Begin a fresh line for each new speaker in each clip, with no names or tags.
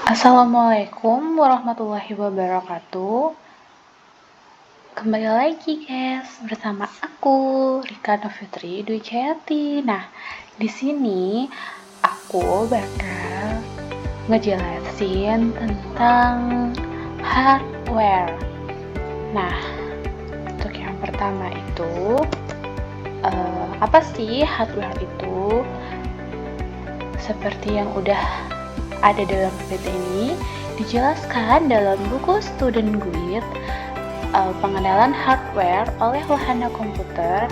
Assalamualaikum warahmatullahi wabarakatuh. Kembali lagi guys bersama aku Rika Novitri Dwi Jayati. Nah, di sini aku bakal ngejelasin tentang hardware. Nah, untuk yang pertama itu apa sih hardware itu? Seperti yang udah ada dalam PPT ini, dijelaskan dalam buku Student Guide pengenalan hardware oleh wahana komputer.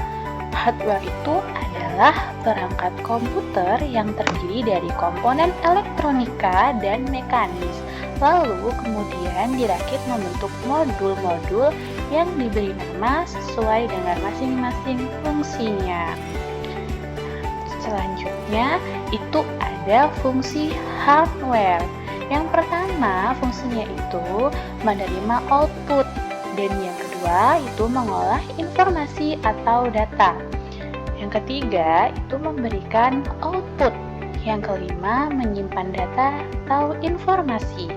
Hardware itu adalah perangkat komputer yang terdiri dari komponen elektronika dan mekanis, lalu kemudian dirakit membentuk modul-modul yang diberi nama sesuai dengan masing-masing fungsinya. Selanjutnya itu ada fungsi hardware. Yang pertama fungsinya itu menerima output, dan yang kedua itu mengolah informasi atau data. Yang ketiga itu memberikan output. Yang kelima menyimpan data atau informasi.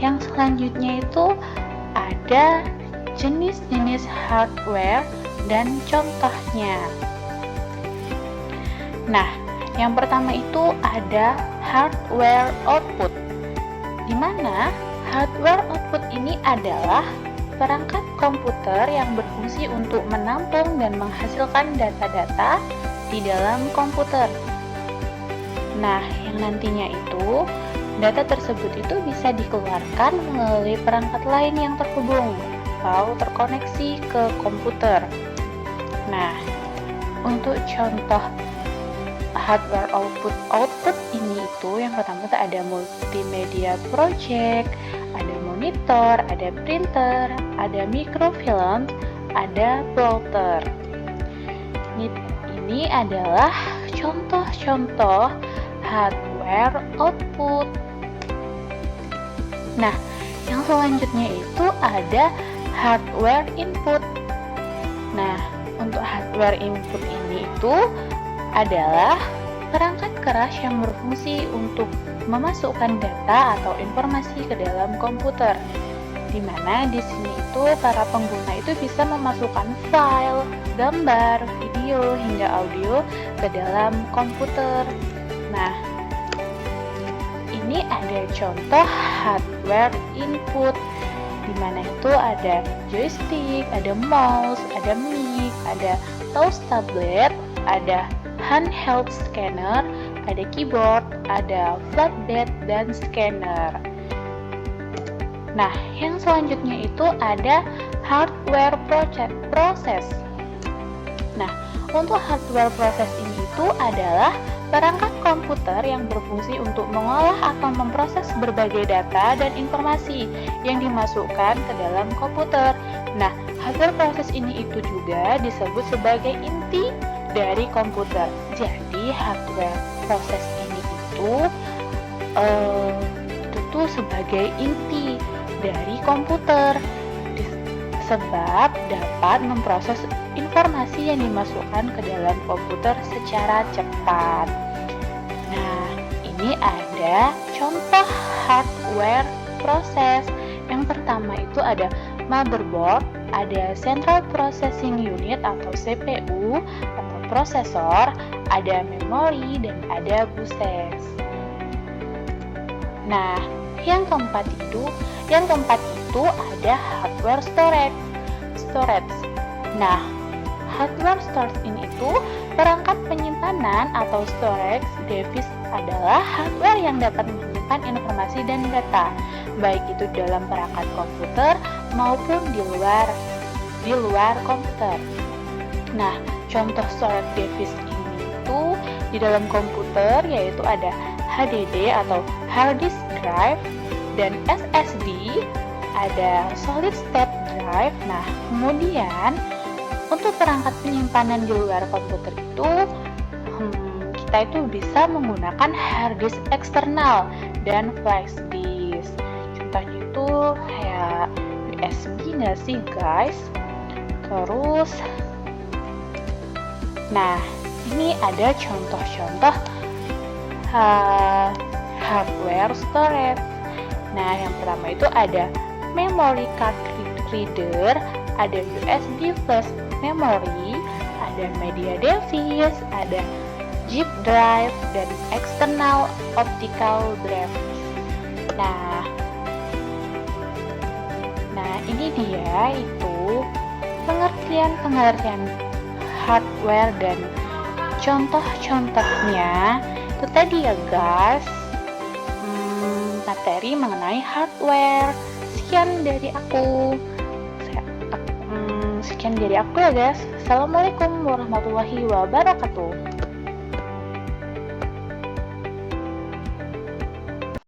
Yang selanjutnya itu ada jenis-jenis hardware dan contohnya. Nah, yang pertama itu ada hardware output, di mana hardware output ini adalah perangkat komputer yang berfungsi untuk menampung dan menghasilkan data-data di dalam komputer. Nah, yang nantinya itu data tersebut itu bisa dikeluarkan melalui perangkat lain yang terhubung atau terkoneksi ke komputer. Nah, untuk contoh hardware output ini itu yang pertama ada multimedia project, ada monitor, ada printer, ada microfilm, ada plotter. Ini adalah contoh-contoh hardware output. Nah, yang selanjutnya itu ada hardware input. Nah, untuk hardware input ini itu adalah perangkat keras yang berfungsi untuk memasukkan data atau informasi ke dalam komputer, di mana di sini itu para pengguna itu bisa memasukkan file, gambar, video hingga audio ke dalam komputer. Nah, ini ada contoh hardware input, di mana itu ada joystick, ada mouse, ada mic, ada mouse tablet, ada handheld scanner, ada keyboard, ada flatbed, dan scanner. Nah, yang selanjutnya itu ada hardware proses. Nah, untuk hardware proses ini itu adalah perangkat komputer yang berfungsi untuk mengolah atau memproses berbagai data dan informasi yang dimasukkan ke dalam komputer. Nah, hardware proses ini itu juga disebut sebagai inti dari komputer. Jadi hardware proses ini itu sebagai inti dari komputer, sebab dapat memproses informasi yang dimasukkan ke dalam komputer secara cepat. Nah, ini ada contoh hardware proses. Yang pertama itu ada motherboard, ada Central Processing Unit atau CPU atau prosesor, ada memori, dan ada buses. Nah, yang keempat itu ada hardware storage. Nah, hardware storage ini itu perangkat penyimpanan atau storage device adalah hardware yang dapat menyimpan informasi dan data, baik itu dalam perangkat komputer maupun di luar komputer. Nah, contoh storage device ini itu di dalam komputer yaitu ada HDD atau hard disk drive, dan SSD, ada solid state drive. Nah, kemudian untuk perangkat penyimpanan di luar komputer itu kita itu bisa menggunakan hard disk eksternal dan flash disk. Contohnya itu kayak USB nggak sih guys? Terus, nah ini ada contoh-contoh hardware storage. Nah, yang pertama itu ada memory card reader, ada USB flash memory, ada media device, ada zip drive, dan external optical drive. Nah, ini dia itu pengertian hardware dan contoh-contohnya itu tadi ya guys, materi mengenai hardware. Sekian dari aku ya guys. Assalamualaikum warahmatullahi wabarakatuh.